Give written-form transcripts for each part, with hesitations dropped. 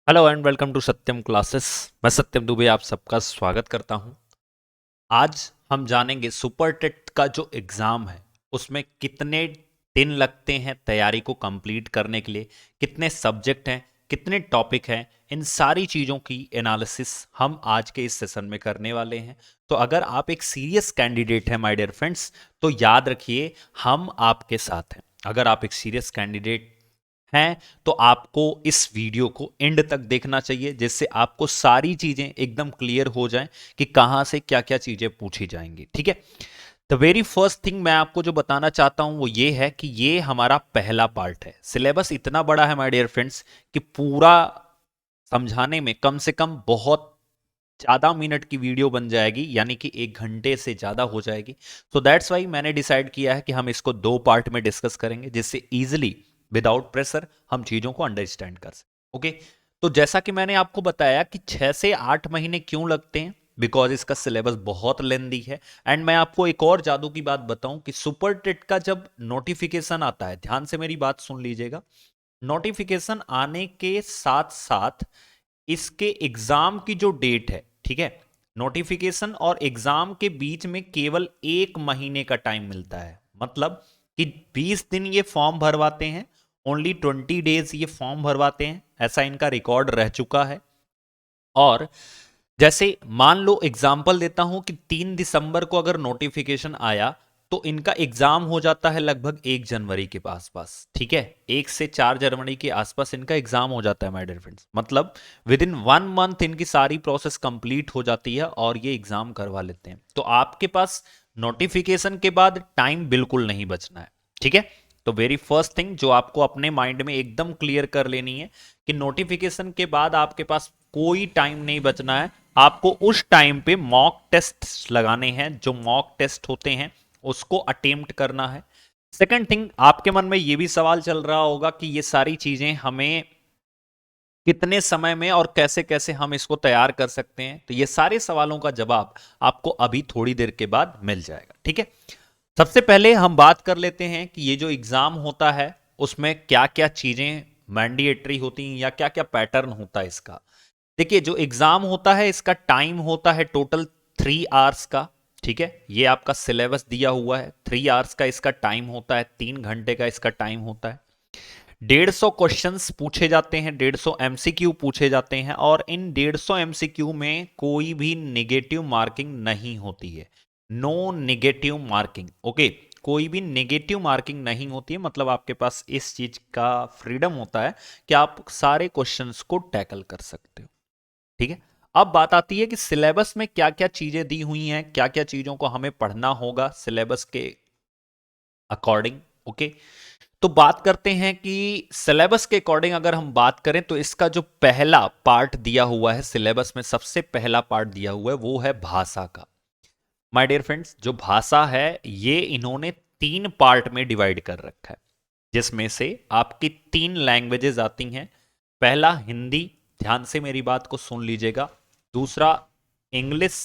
Hello and welcome to Satyam classes. मैं सत्यम दुबे आप सबका स्वागत करता हूं। आज हम जानेंगे सुपर टेट का जो एग्ज़ाम है उसमें कितने दिन लगते हैं तैयारी को कंप्लीट करने के लिए, कितने सब्जेक्ट हैं, कितने टॉपिक हैं। इन सारी चीज़ों की एनालिसिस हम आज के इस सेशन में करने वाले हैं। तो अगर आप एक सीरियस कैंडिडेट हैं माय डियर फ्रेंड्स, तो याद रखिए हम आपके साथ हैं। अगर आप एक सीरियस कैंडिडेट हैं तो आपको इस वीडियो को एंड तक देखना चाहिए, जिससे आपको सारी चीजें एकदम क्लियर हो जाएं कि कहां से क्या क्या चीजें पूछी जाएंगी। ठीक है, द वेरी फर्स्ट थिंग मैं आपको जो बताना चाहता हूं वो ये है कि ये हमारा पहला पार्ट है। सिलेबस इतना बड़ा है माय डियर फ्रेंड्स कि पूरा समझाने में कम से कम बहुत ज्यादा मिनट की वीडियो बन जाएगी, यानी कि 1 घंटे से ज्यादा हो जाएगी। सो दैट्स वाई मैंने डिसाइड किया है कि हम इसको 2 पार्ट में डिस्कस करेंगे, जिससे इजिली विदाउट प्रेशर हम चीजों को अंडरस्टैंड कर सकें। ओके, तो जैसा कि मैंने आपको बताया कि 6 से 8 महीने क्यों लगते हैं, बिकॉज इसका सिलेबस बहुत लेंदी है। एंड मैं आपको एक और जादू की बात बताऊं कि सुपर टेट का जब नोटिफिकेशन आता है, ध्यान से मेरी बात सुन लीजिएगा, नोटिफिकेशन आने के साथ साथ इसके एग्जाम की जो डेट है, ठीक है, नोटिफिकेशन और एग्जाम के बीच में केवल 1 महीने का टाइम मिलता है। मतलब कि 20 दिन ये फॉर्म भरवाते हैं, ओनली 20 डेज ये फॉर्म भरवाते हैं, ऐसा इनका रिकॉर्ड रह चुका है। और जैसे मान लो एग्जाम्पल देता हूं कि 3 दिसंबर को अगर नोटिफिकेशन आया तो इनका एग्जाम हो जाता है लगभग 1 जनवरी के आसपास। ठीक है, 1 से 4 जनवरी के आसपास इनका एग्जाम हो जाता है माय डियर फ्रेंड्स। मतलब विद इन 1 मंथ इनकी सारी प्रोसेस कंप्लीट हो जाती है और ये एग्जाम करवा लेते हैं। तो आपके पास नोटिफिकेशन के बाद टाइम बिल्कुल नहीं बचना है। ठीक है, तो वेरी फर्स्ट थिंग जो आपको अपने माइंड में एकदम क्लियर कर लेनी है कि नोटिफिकेशन के बाद आपके पास कोई टाइम नहीं बचना है। आपको उस टाइम पे मॉक टेस्ट लगाने हैं, जो मॉक टेस्ट होते हैं उसको अटेम्प्ट करना है। सेकंड थिंग, आपके मन में ये भी सवाल चल रहा होगा कि ये सारी चीजें हमें कितने समय में और कैसे कैसे हम इसको तैयार कर सकते हैं। तो ये सारे सवालों का जवाब आपको अभी थोड़ी देर के बाद मिल जाएगा। ठीक है, सबसे पहले हम बात कर लेते हैं कि ये जो एग्जाम होता है उसमें क्या क्या चीजें मैंडेटरी होती हैं या क्या क्या पैटर्न होता है इसका। देखिए, जो एग्जाम होता है इसका टाइम होता है टोटल 3 आवर्स का। ठीक है, ये आपका सिलेबस दिया हुआ है, 3 आवर्स का इसका टाइम होता है, 3 घंटे का इसका टाइम होता है। 150 क्वेश्चंस पूछे जाते हैं, 150 एमसीक्यू पूछे जाते हैं, और इन 150 एमसीक्यू में कोई भी निगेटिव मार्किंग नहीं होती है। No negative marking. ओके, कोई भी नेगेटिव मार्किंग नहीं होती है। मतलब आपके पास इस चीज का फ्रीडम होता है कि आप सारे क्वेश्चंस को टैकल कर सकते हो। ठीक है, अब बात आती है कि सिलेबस में क्या क्या चीजें दी हुई हैं, क्या क्या चीजों को हमें पढ़ना होगा सिलेबस के अकॉर्डिंग। ओके, तो बात करते हैं कि सिलेबस के अकॉर्डिंग अगर हम बात करें तो इसका जो पहला पार्ट दिया हुआ है सिलेबस में, सबसे पहला पार्ट दिया हुआ है वो है भाषा का। माय डियर फ्रेंड्स, जो भाषा है ये इन्होंने 3 पार्ट में डिवाइड कर रखा है, जिसमें से आपकी 3 लैंग्वेजेस आती हैं। पहला हिंदी, ध्यान से मेरी बात को सुन लीजिएगा। दूसरा इंग्लिश,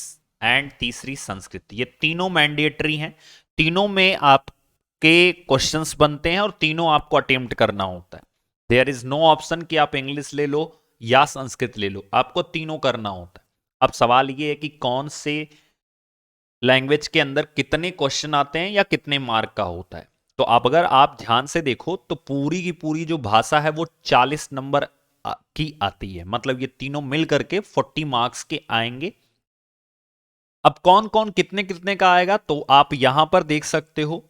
एंड तीसरी संस्कृत। ये तीनों मैंडेटरी हैं। तीनों में आपके क्वेश्चंस बनते हैं और तीनों आपको अटेम्प्ट करना होता है। देयर इज नो ऑप्शन कि आप इंग्लिश ले लो या संस्कृत ले लो, आपको तीनों करना होता है। अब सवाल ये है कि कौन से लैंग्वेज के अंदर कितने क्वेश्चन आते हैं या कितने मार्क का होता है। तो अब अगर आप ध्यान से देखो तो पूरी की पूरी जो भाषा है वो 40 नंबर की आती है। मतलब ये तीनों मिल करके 40 मार्क्स के आएंगे। अब कौन कौन कितने कितने का आएगा तो आप यहां पर देख सकते हो।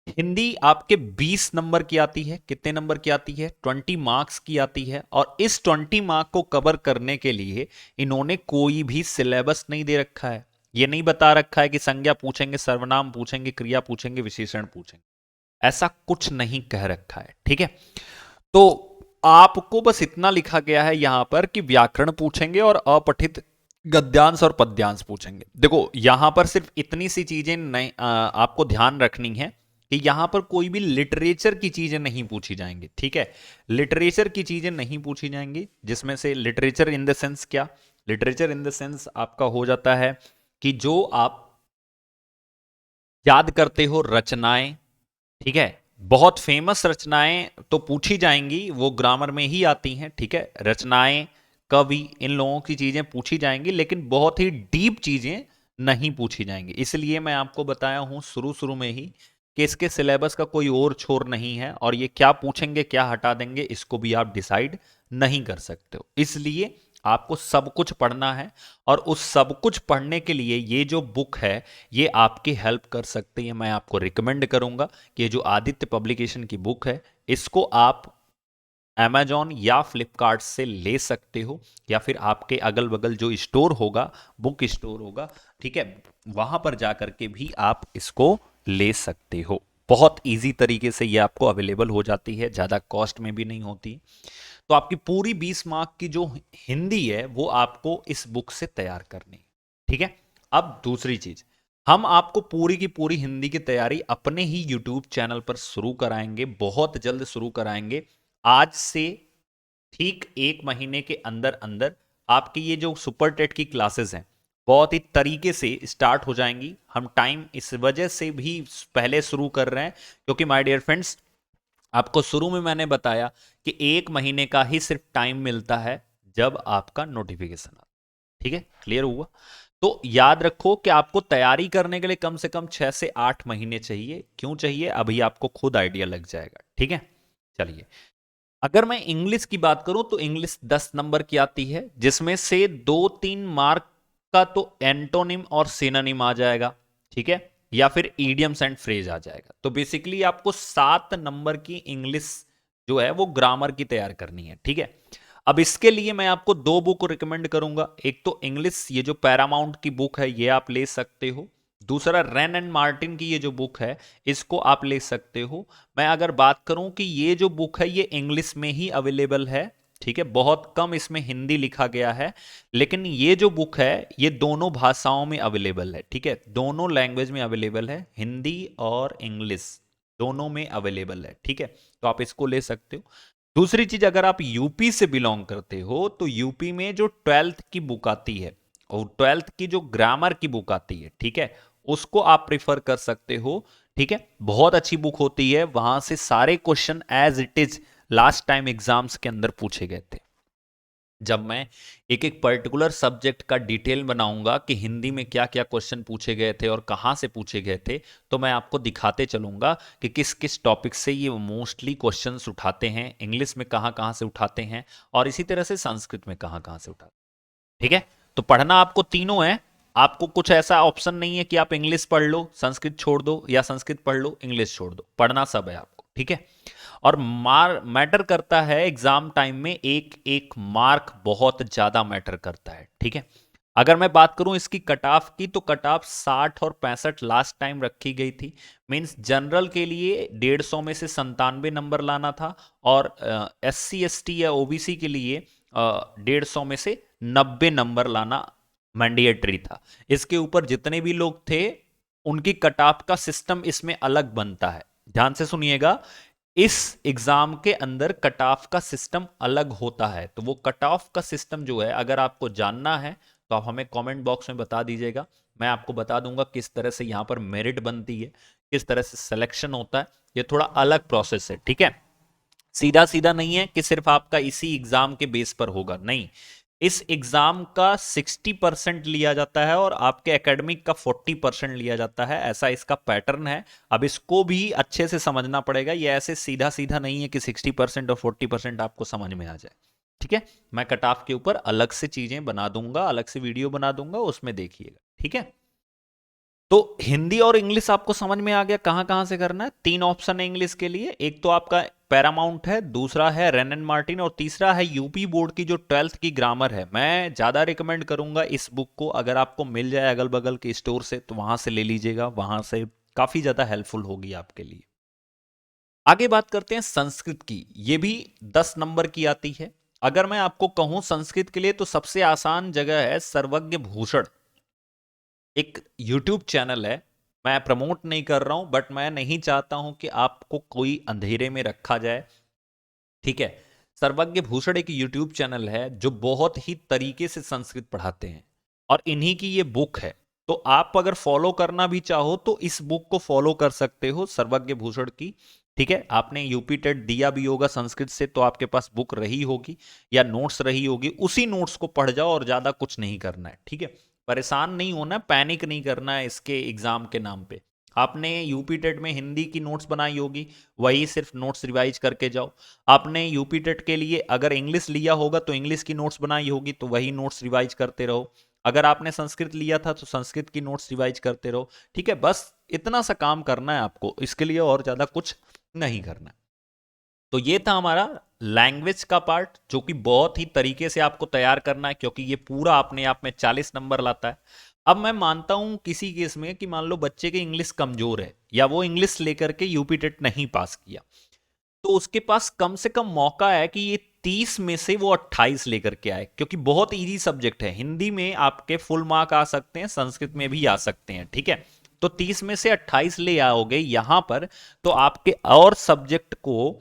हिंदी आपके 20 नंबर की आती है। कितने नंबर की आती है? 20 मार्क्स की आती है। और इस 20 मार्क को कवर करने के लिए इन्होंने कोई भी सिलेबस नहीं दे रखा है। ये नहीं बता रखा है कि संज्ञा पूछेंगे, सर्वनाम पूछेंगे, क्रिया पूछेंगे, विशेषण पूछेंगे, ऐसा कुछ नहीं कह रखा है। ठीक है, तो आपको बस इतना लिखा गया है यहां पर कि व्याकरण पूछेंगे और अपठित गद्यांश और पद्यांश पूछेंगे। देखो यहां पर सिर्फ इतनी सी चीजें नहीं आपको ध्यान रखनी है कि यहां पर कोई भी लिटरेचर की चीजें नहीं पूछी जाएंगी। ठीक है, लिटरेचर की चीजें नहीं पूछी जाएंगी, जिसमें से लिटरेचर इन द सेंस क्या, लिटरेचर इन द सेंस आपका हो जाता है कि जो आप याद करते हो रचनाएं। ठीक है, बहुत फेमस रचनाएं तो पूछी जाएंगी, वो ग्रामर में ही आती हैं। ठीक है, रचनाएं, कवि, इन लोगों की चीजें पूछी जाएंगी, लेकिन बहुत ही डीप चीजें नहीं पूछी जाएंगी। इसलिए मैं आपको बताया हूं शुरू शुरू में ही कि इसके सिलेबस का कोई और छोर नहीं है, और ये क्या पूछेंगे क्या हटा देंगे इसको भी आप डिसाइड नहीं कर सकते हो। इसलिए आपको सब कुछ पढ़ना है, और उस सब कुछ पढ़ने के लिए ये जो बुक है ये आपकी हेल्प कर सकती है। मैं आपको रिकमेंड करूंगा कि ये जो आदित्य पब्लिकेशन की बुक है इसको आप Amazon या फ्लिपकार्ट से ले सकते हो, या फिर आपके अगल बगल जो स्टोर होगा, बुक स्टोर होगा, ठीक है, वहां पर जाकर के भी आप इसको ले सकते हो। बहुत इजी तरीके से ये आपको अवेलेबल हो जाती है, ज़्यादा कॉस्ट में भी नहीं होती। तो आपकी पूरी 20 मार्क की जो हिंदी है वो आपको इस बुक से तैयार करनी है, ठीक है। अब दूसरी चीज, हम आपको पूरी की पूरी हिंदी की तैयारी अपने ही यूट्यूब चैनल पर शुरू कराएंगे, बहुत जल्द शुरू कराएंगे। आज से ठीक 1 महीने के अंदर अंदर आपकी ये जो सुपर टेट की क्लासेस हैं बहुत ही तरीके से स्टार्ट हो जाएंगी। हम टाइम इस वजह से भी पहले शुरू कर रहे हैं क्योंकि माय डियर फ्रेंड्स, आपको शुरू में मैंने बताया कि 1 महीने का ही सिर्फ टाइम मिलता है जब आपका नोटिफिकेशन आता, ठीक है, क्लियर हुआ। तो याद रखो कि आपको तैयारी करने के लिए कम से कम 6 से 8 महीने चाहिए। क्यों चाहिए अभी आपको खुद आइडिया लग जाएगा, ठीक है। चलिए, अगर मैं इंग्लिश की बात करूं तो इंग्लिश 10 नंबर की आती है, जिसमें से 2-3 मार्क का तो एंटोनिम और सिनोनिम आ जाएगा, ठीक है, या फिर इडियम्स एंड फ्रेज आ जाएगा। तो बेसिकली आपको 7 नंबर की इंग्लिश जो है वो ग्रामर की तैयार करनी है, ठीक है। अब इसके लिए मैं आपको 2 बुक रिकमेंड करूंगा। एक तो इंग्लिश ये जो पैरामाउंट की बुक है ये आप ले सकते हो, दूसरा रेन एंड मार्टिन की ये जो बुक है इसको आप ले सकते हो। मैं अगर बात करूं कि ये जो बुक है ये इंग्लिश में ही अवेलेबल है, ठीक है, बहुत कम इसमें हिंदी लिखा गया है, लेकिन ये जो बुक है ये दोनों भाषाओं में अवेलेबल है, ठीक है, दोनों लैंग्वेज में अवेलेबल है, हिंदी और इंग्लिश दोनों में अवेलेबल है, ठीक है। तो आप इसको ले सकते हो। दूसरी चीज, अगर आप यूपी से बिलोंग करते हो तो यूपी में जो 12th की बुक आती है और 12th की जो ग्रामर की बुक आती है, ठीक है, उसको आप प्रिफर कर सकते हो, ठीक है। बहुत अच्छी बुक होती है, वहां से सारे question as it is last time exams के अंदर पूछे गए थे। जब मैं एक एक पर्टिकुलर सब्जेक्ट का डिटेल बनाऊंगा कि हिंदी में क्या क्या क्वेश्चन पूछे गए थे और कहां से पूछे गए थे, तो मैं आपको दिखाते चलूंगा कि किस किस टॉपिक से ये मोस्टली क्वेश्चंस उठाते हैं, इंग्लिश में कहां कहां से उठाते हैं, और इसी तरह से संस्कृत में कहां कहां से उठाते हैं, ठीक है। तो पढ़ना आपको तीनों है, आपको कुछ ऐसा ऑप्शन नहीं है कि आप इंग्लिश पढ़ लो संस्कृत छोड़ दो, या संस्कृत पढ़ लो इंग्लिश छोड़ दो, पढ़ना सब है आपको, ठीक है। और मैटर करता है एग्जाम टाइम में, एक एक मार्क बहुत ज्यादा मैटर करता है, ठीक है। अगर मैं बात करूं इसकी कट ऑफ की, तो कट ऑफ 60 और 65 लास्ट टाइम रखी गई थी। मींस जनरल के लिए 150 में से 97 नंबर लाना था, और SC ST या OBC के लिए 150 में से 90 नंबर लाना मैंडेटरी था। इसके ऊपर जितने भी लोग थे उनकी कट ऑफ का सिस्टम इसमें अलग बनता है, ध्यान से सुनिएगा। इस एग्जाम के अंदर कट ऑफ का सिस्टम अलग होता है, तो वो कट ऑफ का सिस्टम जो है अगर आपको जानना है तो आप हमें कमेंट बॉक्स में बता दीजिएगा। मैं आपको बता दूंगा किस तरह से यहां पर मेरिट बनती है, किस तरह से सिलेक्शन होता है। ये थोड़ा अलग प्रोसेस है, ठीक है, सीधा सीधा नहीं है कि सिर्फ आपका इसी एग्जाम के बेस पर होगा, नहीं। इस एग्जाम का 60% लिया जाता है और आपके एकेडमिक का 40% लिया जाता है, ऐसा इसका पैटर्न है। अब इसको भी अच्छे से समझना पड़ेगा, ये ऐसे सीधा सीधा नहीं है कि 60% और 40% आपको समझ में आ जाए, ठीक है। मैं कट ऑफ के ऊपर अलग से चीजें बना दूंगा, अलग से वीडियो बना दूंगा, उसमें देखिएगा, ठीक है। तो हिंदी और इंग्लिश आपको समझ में आ गया कहां कहां से करना है। 3 ऑप्शन है इंग्लिश के लिए, एक तो आपका पैरामाउंट है, दूसरा है रेन एंड मार्टिन, और तीसरा है यूपी बोर्ड की जो 12th की ग्रामर है। मैं ज्यादा रिकमेंड करूंगा इस बुक को, अगर आपको मिल जाए अगल बगल के स्टोर से तो वहां से ले लीजिएगा, वहां से काफी ज्यादा हेल्पफुल होगी आपके लिए। आगे बात करते हैं संस्कृत की, ये भी 10 नंबर की आती है। अगर मैं आपको कहूं संस्कृत के लिए तो सबसे आसान जगह है सर्वज्ञ भूषण, एक यूट्यूब चैनल है। मैं प्रमोट नहीं कर रहा हूं, बट मैं नहीं चाहता हूं कि आपको कोई अंधेरे में रखा जाए, ठीक है। सर्वज्ञ भूषण एक यूट्यूब चैनल है जो बहुत ही तरीके से संस्कृत पढ़ाते हैं, और इन्हीं की ये बुक है। तो आप अगर फॉलो करना भी चाहो तो इस बुक को फॉलो कर सकते हो, सर्वज्ञ भूषण की। ठीक है, आपने यूपी टेट दिया भी होगा संस्कृत से, तो आपके पास बुक रही होगी या नोट्स रही होगी, उसी नोट्स को पढ़ जाओ और ज्यादा कुछ नहीं करना है। ठीक है, परेशान नहीं होना, पैनिक नहीं करना है इसके एग्जाम के नाम पे। आपने यूपी टेट में हिंदी की नोट्स बनाई होगी, वही सिर्फ नोट्स रिवाइज करके जाओ। आपने यूपी टेट के लिए अगर इंग्लिश लिया होगा तो इंग्लिश की नोट्स बनाई होगी, तो वही नोट्स रिवाइज करते रहो। अगर आपने संस्कृत लिया था तो संस्कृत की नोट्स रिवाइज करते रहो। ठीक है, बस इतना सा काम करना है आपको, इसके लिए और ज्यादा कुछ नहीं करना। तो ये था हमारा लैंग्वेज का पार्ट, जो कि बहुत ही तरीके से आपको तैयार करना है, क्योंकि ये पूरा अपने आप में 40 नंबर लाता है। अब मैं मानता हूं किसी केस में कि मान लो बच्चे की इंग्लिश कमजोर है या वो इंग्लिश लेकर के यूपी टेट नहीं पास किया, तो उसके पास कम से कम मौका है कि ये 30 में से वो 28 लेकर के आए, क्योंकि बहुत इजी सब्जेक्ट है। हिंदी में आपके फुल मार्क आ सकते हैं, संस्कृत में भी आ सकते हैं। ठीक है, तो 30 में से 28 ले आओगे यहां पर, तो आपके और सब्जेक्ट को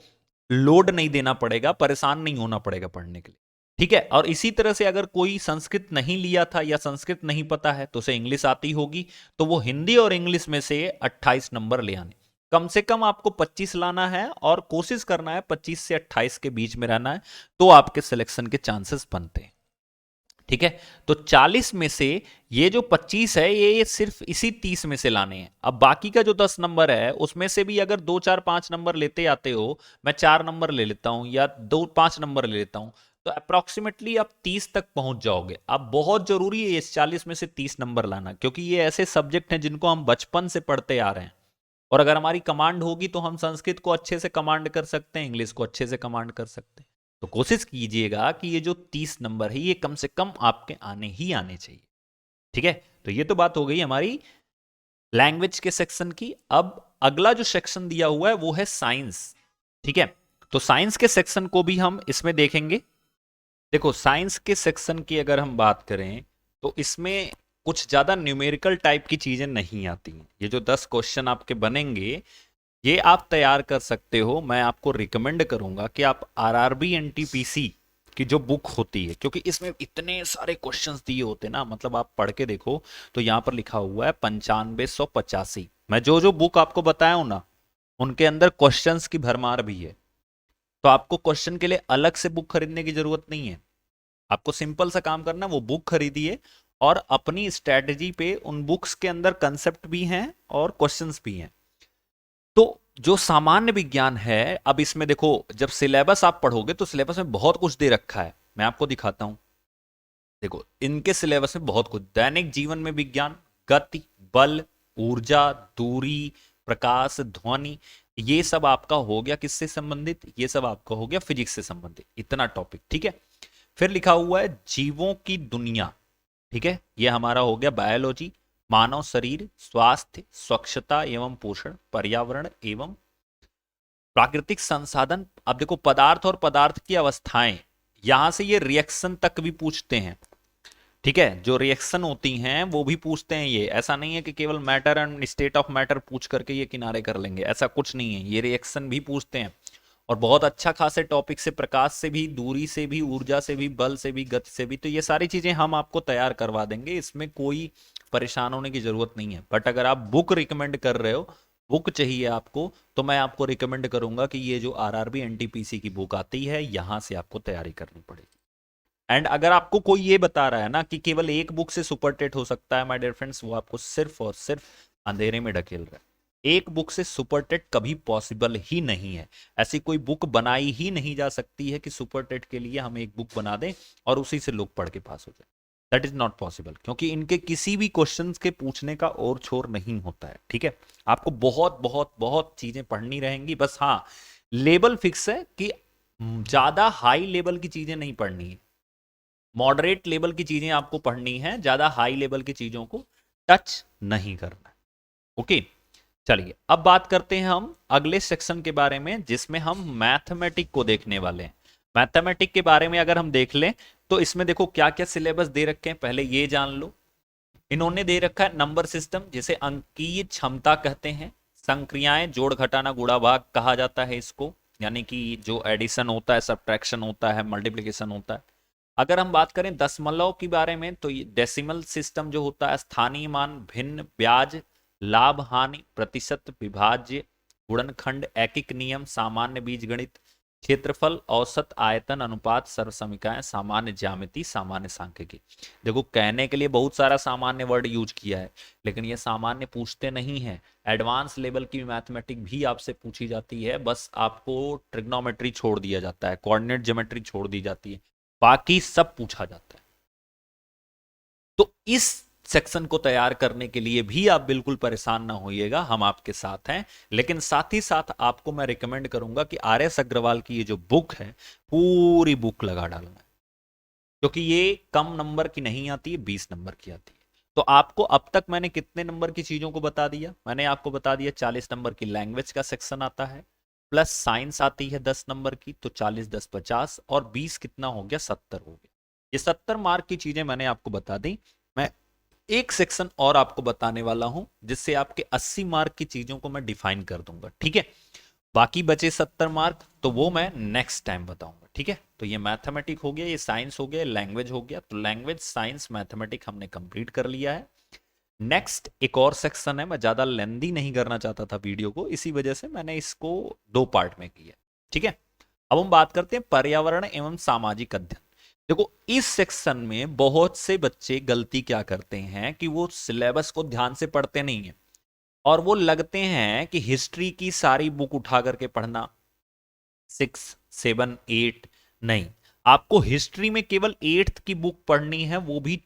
लोड नहीं देना पड़ेगा, परेशान नहीं होना पड़ेगा पढ़ने के लिए। ठीक है, और इसी तरह से अगर कोई संस्कृत नहीं लिया था या संस्कृत नहीं पता है तो उसे इंग्लिश आती होगी, तो वो हिंदी और इंग्लिश में से 28 नंबर ले आने। कम से कम आपको 25 लाना है और कोशिश करना है 25 से 28 के बीच में रहना है, तो आपके सिलेक्शन के चांसेस बनते हैं। ठीक है, तो 40 में से ये जो 25 है ये सिर्फ इसी 30 में से लाने हैं। अब बाकी का जो 10 नंबर है उसमें से भी अगर 2 4 5 नंबर लेते आते हो, मैं 4 नंबर ले लेता हूं या 2 5 नंबर ले लेता हूं, तो अप्रोक्सीमेटली आप 30 तक पहुंच जाओगे। अब बहुत जरूरी है इस 40 में से 30 नंबर लाना, क्योंकि ये ऐसे सब्जेक्ट हैं जिनको हम बचपन से पढ़ते आ रहे हैं, और अगर हमारी कमांड होगी तो हम संस्कृत को अच्छे से कमांड कर सकते हैं, इंग्लिश को अच्छे से कमांड कर सकते हैं। तो कोशिश कीजिएगा कि ये जो 30 नंबर है ये कम से कम आपके आने ही आने चाहिए। ठीक है, तो ये तो बात हो गई हमारी लैंग्वेज के सेक्शन की। अब अगला जो सेक्शन दिया हुआ है वो है साइंस। ठीक है, तो साइंस के सेक्शन को भी हम इसमें देखेंगे। देखो, साइंस के सेक्शन की अगर हम बात करें तो इसमें कुछ ज्यादा न्यूमेरिकल टाइप की चीजें नहीं आती हैं। ये जो 10 क्वेश्चन आपके बनेंगे ये आप तैयार कर सकते हो। मैं आपको रिकमेंड करूंगा कि आप आरआरबी एनटीपीसी की जो बुक होती है, क्योंकि इसमें इतने सारे क्वेश्चंस दिए होते हैं ना, मतलब आप पढ़ के देखो तो यहाँ पर लिखा हुआ है 9585। मैं जो जो बुक आपको बताया हूं ना, उनके अंदर क्वेश्चंस की भरमार भी है। तो आपको क्वेश्चन के लिए अलग से बुक खरीदने की जरूरत नहीं है। आपको सिंपल सा काम करना है, वो बुक खरीदिए और अपनी स्ट्रेटजी पे उन बुक्स के अंदर कंसेप्ट भी हैं और क्वेश्चंस भी हैं। तो जो सामान्य विज्ञान है, अब इसमें देखो जब सिलेबस आप पढ़ोगे तो सिलेबस में बहुत कुछ दे रखा है, मैं आपको दिखाता हूं। देखो, इनके सिलेबस में बहुत कुछ, दैनिक जीवन में विज्ञान, गति, बल, ऊर्जा, दूरी, प्रकाश, ध्वनि, ये सब आपका हो गया किससे संबंधित, ये सब आपका हो गया फिजिक्स से संबंधित, इतना टॉपिक। ठीक है, फिर लिखा हुआ है जीवों की दुनिया। ठीक है, ये हमारा हो गया बायोलॉजी, मानव शरीर, स्वास्थ्य, स्वच्छता एवं पोषण, पर्यावरण एवं प्राकृतिक संसाधन। अब देखो, पदार्थ और पदार्थ की अवस्थाएं, यहां से ये रिएक्शन तक भी पूछते हैं। ठीक है, जो रिएक्शन होती हैं वो भी पूछते हैं। ये ऐसा नहीं है कि केवल matter and state of matter पूछ करके ये किनारे कर लेंगे, ऐसा कुछ नहीं है, ये रिएक्शन भी पूछते हैं। और बहुत अच्छा खासे टॉपिक से, प्रकाश से भी, दूरी से भी, ऊर्जा से भी, बल से भी, गति से भी। तो ये सारी चीजें हम आपको तैयार करवा देंगे, इसमें कोई परेशान होने की जरूरत नहीं है। बट अगर आप बुक रिकमेंड कर रहे हो, बुक चाहिए आपको, तो मैं आपको रिकमेंड करूंगा कि ये जो आरआरबी एनटीपीसी की बुक आती है यहां से आपको तैयारी करनी पड़ेगी। एंड अगर आपको कोई ये बता रहा है ना कि केवल एक बुक से सुपर टेट हो सकता है, माय डियर फ्रेंड्स, वो आपको सिर्फ और सिर्फ अंधेरे में ढकेल रहा है। एक बुक से सुपर टेट कभी पॉसिबल ही नहीं है। ऐसी कोई बुक बनाई ही नहीं जा सकती है कि सुपर टेट के लिए हम एक बुक बना दें और उसी से लोग पढ़ के पास हो जाए। दैट इज नॉट पॉसिबल, क्योंकि इनके किसी भी क्वेश्चन के पूछने का और छोर नहीं होता है। ठीक है, आपको बहुत बहुत बहुत चीजें पढ़नी रहेंगी। बस हाँ, लेवल फिक्स है कि ज्यादा हाई लेवल की चीजें नहीं पढ़नी है, मॉडरेट लेवल की चीजें आपको पढ़नी है, ज्यादा हाई लेवल की चीजों को टच नहीं करना है। ओके, चलिए अब बात करते हैं हम अगले सेक्शन के बारे में, जिसमें हम मैथमेटिक को देखने वाले हैं। मैथमेटिक के बारे में अगर हम देख लें तो इसमें देखो क्या क्या सिलेबस दे रखे हैं, पहले ये जान लो। इन्होंने दे रखा है नंबर सिस्टम, जिसे अंकीय क्षमता कहते हैं। संक्रियाएं, जोड़ घटाना गुणा भाग कहा जाता है इसको, यानी कि जो एडिशन होता है, सब्ट्रैक्शन होता है, मल्टीप्लिकेशन होता है। अगर हम बात करें दशमलव के बारे में तो ये डेसिमल सिस्टम जो होता है, स्थानीय मान, भिन्न, ब्याज, लाभ हानि, प्रतिशत, विभाज्य, गुणनखंड, एकिक नियम, सामान्य बीजगणित, क्षेत्रफल, औसत, आयतन, अनुपात, सर्वसमीकरण, सामान्य ज्यामिति, सामान्य सांख्यिकी। देखो कहने के लिए बहुत सारा सामान्य वर्ड यूज किया है, लेकिन ये सामान्य पूछते नहीं है। एडवांस लेवल की मैथमेटिक भी आपसे पूछी जाती है, बस आपको ट्रिग्नोमेट्री छोड़ दिया जाता है, कोऑर्डिनेट ज्योमेट्री छोड़ दी जाती है, बाकी सब पूछा जाता है। तो इस सेक्शन को तैयार करने के लिए भी आप बिल्कुल परेशान ना होइएगा, हम आपके साथ हैं। लेकिन साथ ही साथ आपको मैं रिकमेंड करूंगा कि आर एस अग्रवाल की ये जो बुक है, पूरी बुक लगा डालना, क्योंकि ये कम नंबर की नहीं आती है, 20 नंबर की आती है। तो आपको अब तक मैंने कितने नंबर की चीजों को बता दिया? मैंने आपको बता दिया 40 नंबर की लैंग्वेज का सेक्शन आता है, प्लस साइंस आती है 10 नंबर की, तो 40 10 50, और 20 कितना हो गया? 70 हो गया। ये 70 मार्क की चीजें मैंने आपको बता दी। मैं एक सेक्शन और आपको बताने वाला हूं, जिससे आपके 80 मार्क की चीजों को मैं डिफाइन कर दूंगा, ठीक है? बाकी बचे 70 मार्क तो वो मैं नेक्स्ट टाइम बताऊंगा, ठीक है? तो ये मैथमेटिक हो गया, ये साइंस हो गया, लैंग्वेज हो गया। तो लैंग्वेज, साइंस, मैथमेटिक हमने कंप्लीट कर लिया है। नेक्स्ट एक और सेक्शन है, मैं ज्यादा लेंदी नहीं करना चाहता था वीडियो को, इसी वजह से मैंने इसको 2 पार्ट में किया, ठीक है? अब हम बात करते हैं पर्यावरण एवं सामाजिक अध्ययन। देखो इस सेक्शन में बहुत से बच्चे गलती क्या करते हैं कि वो सिलेबस को ध्यान से पढ़ते नहीं है, और वो लगते हैं कि हिस्ट्री की सारी बुक उठा करके पढ़ना, 6 7 8, नहीं, आपको हिस्ट्री में केवल 8th की बुक पढ़नी है, वो भी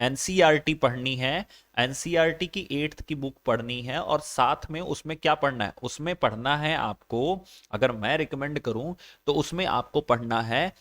एनसीईआरटी पढ़नी है। एनसीईआरटी की 8th की बुक पढ़नी है, और साथ में उसमें क्या पढ़ना है? उसमें पढ़ना है आपको, अगर मैं रिकमेंड करूं तो उसमें आपको पढ़ना है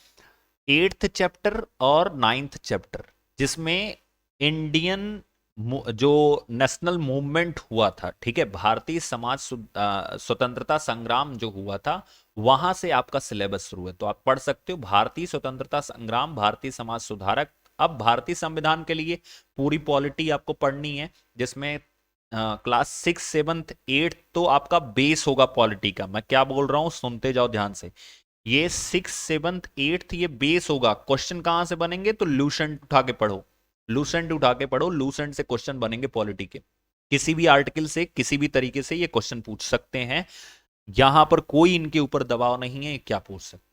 8th चैप्टर और 9th चैप्टर, जिसमें इंडियन जो नेशनल मूवमेंट हुआ था, ठीक है, भारतीय समाज स्वतंत्रता संग्राम जो हुआ था, वहां से आपका सिलेबस शुरू है। तो आप पढ़ सकते हो भारतीय स्वतंत्रता संग्राम, भारतीय समाज सुधारक। अब भारतीय संविधान के लिए पूरी पॉलिटी आपको पढ़नी है, जिसमें क्लास 6 7 8 तो आपका बेस होगा पॉलिटी का। मैं क्या बोल रहा हूं सुनते जाओ ध्यान से। ये 6 7 8 ये बेस होगा। क्वेश्चन कहां से बनेंगे? तो लूसेंट उठा के पढ़ो, लूसेंट उठा के पढ़ो, लूसेंट से क्वेश्चन बनेंगे पॉलिटी के। किसी भी आर्टिकल से किसी भी तरीके से ये क्वेश्चन पूछ सकते हैं, यहां पर कोई इनके ऊपर दबाव नहीं है, क्या पूछ सकते हैं।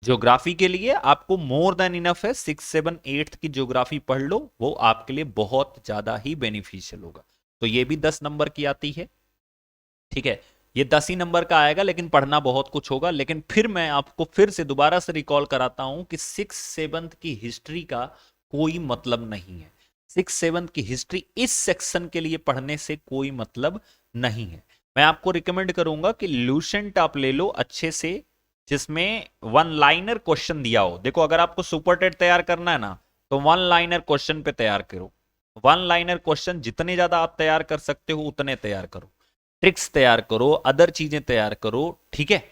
ज्योग्राफी के लिए आपको मोर देन इनफ है, 6 7 8 की ज्योग्राफी पढ़ लो, वो आपके लिए बहुत ज्यादा ही बेनिफिशियल होगा। तो ये भी 10 नंबर की आती है, ठीक है? ये 10 ही नंबर का आएगा, लेकिन पढ़ना बहुत कुछ होगा। लेकिन फिर मैं आपको फिर से दोबारा से रिकॉल कराता हूं कि 6 7 की हिस्ट्री का कोई मतलब नहीं है। 6 7 की हिस्ट्री इस सेक्शन के लिए पढ़ने से कोई मतलब नहीं है। मैं आपको रिकमेंड करूंगा कि लूसेंट आप ले लो अच्छे से, जिसमें वन लाइनर क्वेश्चन दिया हो। देखो अगर आपको सुपर टेट तैयार करना है ना, तो वन लाइनर क्वेश्चन पे तैयार करो। वन लाइनर क्वेश्चन जितने ज्यादा आप तैयार कर सकते हो उतने तैयार करो, ट्रिक्स तैयार करो, अदर चीजें तैयार करो, ठीक है?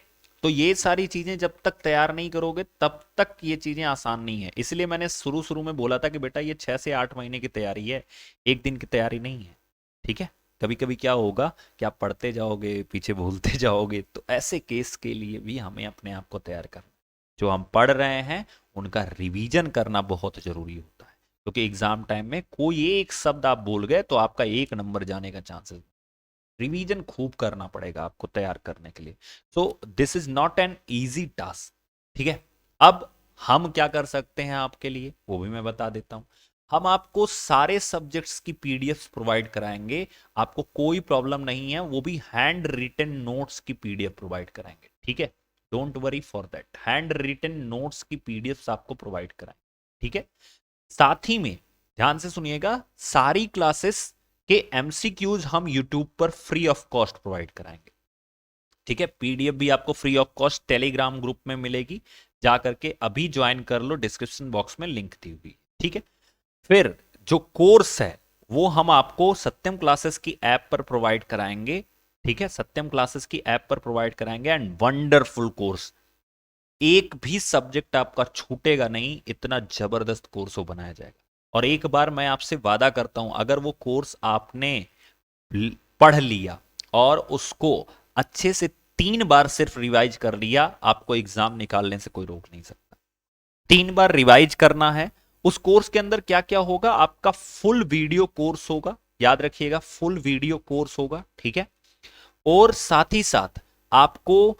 तो ये सारी चीजें जब तक तैयार नहीं करोगे तब तक ये चीजें आसान नहीं है। इसलिए मैंने शुरू शुरू में बोला था कि बेटा ये 6 से 8 महीने की तैयारी है, एक दिन की तैयारी नहीं है, ठीक है? कभी कभी क्या होगा कि आप पढ़ते जाओगे, पीछे भूलते जाओगे, तो ऐसे केस के लिए भी हमें अपने आप को तैयार करना, जो हम पढ़ रहे हैं उनका रिवीजन करना बहुत जरूरी होता है। क्योंकि एग्जाम टाइम में कोई एक शब्द आप भूल गए तो आपका 1 नंबर जाने का चांसेस। रिवीजन खूब करना पड़ेगा आपको तैयार करने के लिए। So this is not an easy task, ठीक है? अब हम क्या कर सकते हैं आपके लिए, वो भी मैं बता देता हूं। हम आपको सारे सब्जेक्ट्स की पीडीएफ प्रोवाइड कराएंगे, आपको कोई प्रॉब्लम नहीं है, वो भी हैंड रिटन नोट्स की पीडीएफ प्रोवाइड कराएंगे, ठीक है? Don't worry for that, hand written notes की पीडीएफ आपको प्रोवाइड कराएंगे, ठीक है? साथ ही में ध्यान से सुनिएगा, सारी क्लासेस के एमसीक्यूज हम यूट्यूब पर फ्री ऑफ कॉस्ट प्रोवाइड कराएंगे, ठीक है? पीडीएफ भी आपको free of cost Telegram group में मिलेगी, जा करके अभी ज्वाइन कर लो, डिस्क्रिप्शन बॉक्स में लिंक दी हुई, ठीक है? फिर जो कोर्स है वो हम आपको सत्यम क्लासेस की ऐप पर प्रोवाइड कराएंगे, ठीक है? सत्यम क्लासेस की ऐप पर प्रोवाइड कराएंगे, एंड वंडरफुल कोर्स, एक भी सब्जेक्ट आपका छूटेगा नहीं, इतना जबरदस्त कोर्स हो बनाया जाएगा। और एक बार मैं आपसे वादा करता हूं, अगर वो कोर्स आपने पढ़ लिया और उसको अच्छे से 3 बार सिर्फ रिवाइज कर लिया, आपको एग्जाम निकालने से कोई रोक नहीं सकता। 3 बार रिवाइज करना है। उस कोर्स के अंदर क्या क्या होगा? आपका फुल वीडियो कोर्स होगा, याद रखिएगा, फुल वीडियो कोर्स होगा, ठीक है? और साथ ही साथ आपको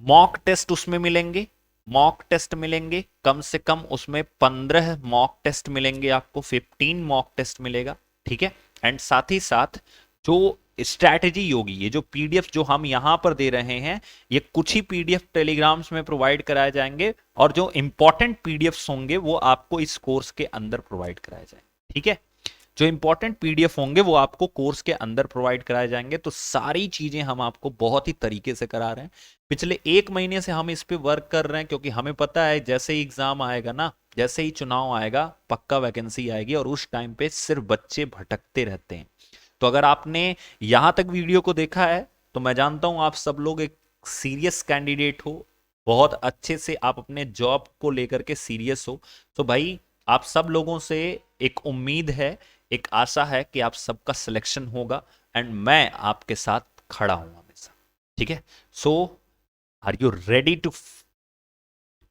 मॉक टेस्ट उसमें मिलेंगे। मॉक टेस्ट मिलेंगे कम से कम, उसमें 15 मॉक टेस्ट मिलेंगे आपको, 15 मॉक टेस्ट मिलेगा, ठीक है। एंड साथ ही साथ जो स्ट्रैटेजी होगी, ये जो पीडीएफ जो हम यहां पर दे रहे हैं, ये कुछ ही पीडीएफ टेलीग्राम्स में प्रोवाइड कराए जाएंगे, और जो इंपॉर्टेंट पीडीएफ होंगे वो आपको इस कोर्स के अंदर प्रोवाइड कराए जाएंगे, ठीक है। जो इंपॉर्टेंट पीडीएफ होंगे वो आपको कोर्स के अंदर प्रोवाइड कराए जाएंगे। तो सारी चीजें हम आपको बहुत ही तरीके से करा रहे हैं। पिछले 1 महीने से हम इस पे वर्क कर रहे हैं, क्योंकि हमें पता है जैसे ही एग्जाम आएगा ना, जैसे ही चुनाव आएगा, पक्का वैकेंसी आएगी, और उस टाइम पे सिर्फ बच्चे भटकते रहते हैं। तो अगर आपने यहां तक वीडियो को देखा है तो मैं जानता हूं आप सब लोग एक सीरियस कैंडिडेट हो, बहुत अच्छे से आप अपने जॉब को लेकर के सीरियस हो। तो भाई आप सब लोगों से एक उम्मीद है, एक आशा है कि आप सबका सिलेक्शन होगा, एंड मैं आपके साथ खड़ा हूं हमेशा, ठीक है। So are you ready to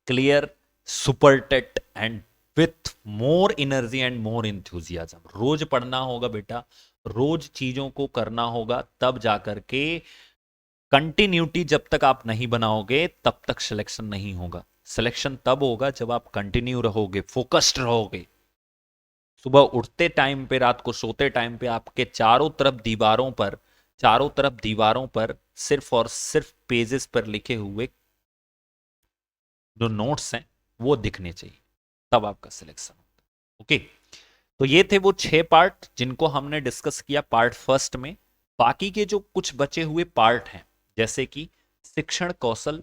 clear super TET and with more energy and more enthusiasm? रोज पढ़ना होगा बेटा, रोज चीजों को करना होगा, तब जाकर के कंटिन्यूटी जब तक आप नहीं बनाओगे तब तक सिलेक्शन नहीं होगा। सिलेक्शन तब होगा जब आप कंटिन्यू रहोगे, फोकस्ड रहोगे। सुबह उठते टाइम पे, रात को सोते टाइम पे आपके चारों तरफ दीवारों पर सिर्फ और सिर्फ पेजेस पर लिखे हुए जो नोट्स हैं वो दिखने चाहिए, तब आपका सिलेक्शन होता है। ओके, तो ये थे वो 6 पार्ट जिनको हमने डिस्कस किया पार्ट फर्स्ट में। बाकी के जो कुछ बचे हुए पार्ट हैं, जैसे कि शिक्षण कौशल,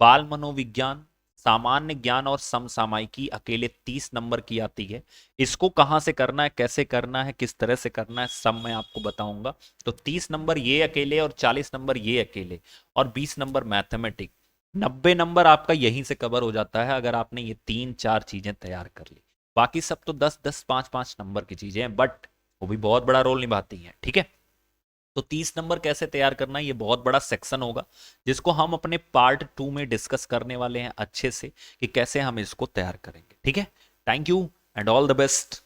बाल मनोविज्ञान, सामान्य ज्ञान और समसामयिकी अकेले 30 नंबर की आती है। इसको कहाँ से करना है, कैसे करना है, किस तरह से करना है, सब मैं आपको बताऊंगा। तो 30 नंबर ये अकेले, और 40 नंबर ये अकेले, और 20 नंबर मैथमेटिक। 90 नंबर आपका यहीं से कवर हो जाता है अगर आपने ये 3-4 चीजें तैयार कर ली। बाकी सब तो 10-10, 5-5 नंबर की चीजें हैं, बट वो भी बहुत बड़ा रोल निभाती हैं, ठीक है। तो 30 नंबर कैसे तैयार करना है, ये बहुत बड़ा सेक्शन होगा, जिसको हम अपने पार्ट 2 में डिस्कस करने वाले हैं अच्छे से, कि कैसे हम इसको तैयार करेंगे, ठीक है। Thank you and all the best.